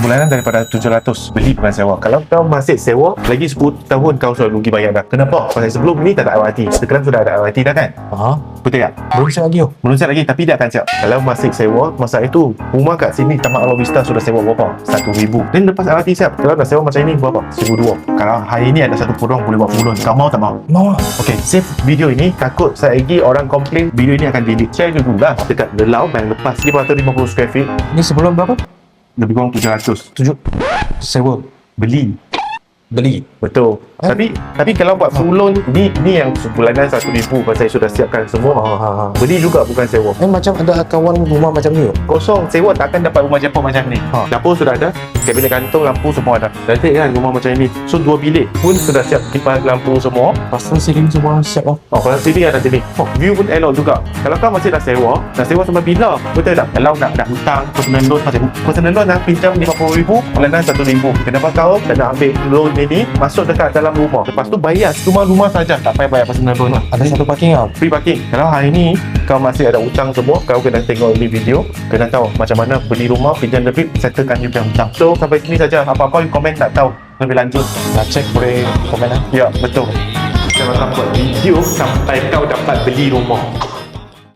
sebulanan daripada 700. Beli bukan sewa. Kalau kau masih sewa, lagi 10 tahun kau sudah rugi bayar dah. Kenapa? Pasal sebelum ni tak ada LRT. Sekarang sudah ada LRT dah kan? Betul tak? Belum siap lagi. Belum siap lagi, tapi dia akan siap. Kalau masih sewa, masa itu rumah kat sini Taman Alam Vista sudah sewa berapa? 1,000. Dan lepas LRT siap, kalau dah sewa macam ini berapa? 1,200. Kalau hari ini ada satu peluang boleh buat pulun. Kau mau tak mau? Mau lah. Okay, save video ini. Takut saya lagi orang komplain video ini akan delete. Share juga dekat The Lau yang lepas 550 square feet. Ini sebelum berapa? Lebih kurang 700. 7 sewa. Beli. Beli. Betul. Tapi kalau buat full loan ni yang sebulanan 1,000 pasal sudah siapkan semua. Beli juga bukan sewa. Macam ada kawan rumah macam ni. Kosong sewa takkan dapat rumah Jepun macam ni. Dapur sudah ada, kabinet gantung, lampu semua ada. Cantik kan rumah macam ini. So 2 bilik pun sudah siap kipas lampu semua. Pasal ceiling semua siap lah. Pasal sini ada sini. View pun elok juga. Kalau kau masih dah sewa sampai bila? Betul tak? Kalau nak hutang personal loan personal loan nak pinjam 50,000, bulanan 1,000. Kenapa kau tak nak ambil loan ini masuk dekat dalam rumah? Lepas tu bayar rumah saja, tak payah bayar personal loan lah. Ada satu parking lah. Free parking. Kalau hari ni kau masih ada hutang semua, kau kena tengok ini video, kena tahu macam mana beli rumah, pinjam lebih, settlekan you punya hutang. So sampai sini saja. Apa-apa you komen tak tahu lebih lanjut, Nak cek boleh komen lah. ya betul. Jangan buat video sampai kau dapat beli rumah.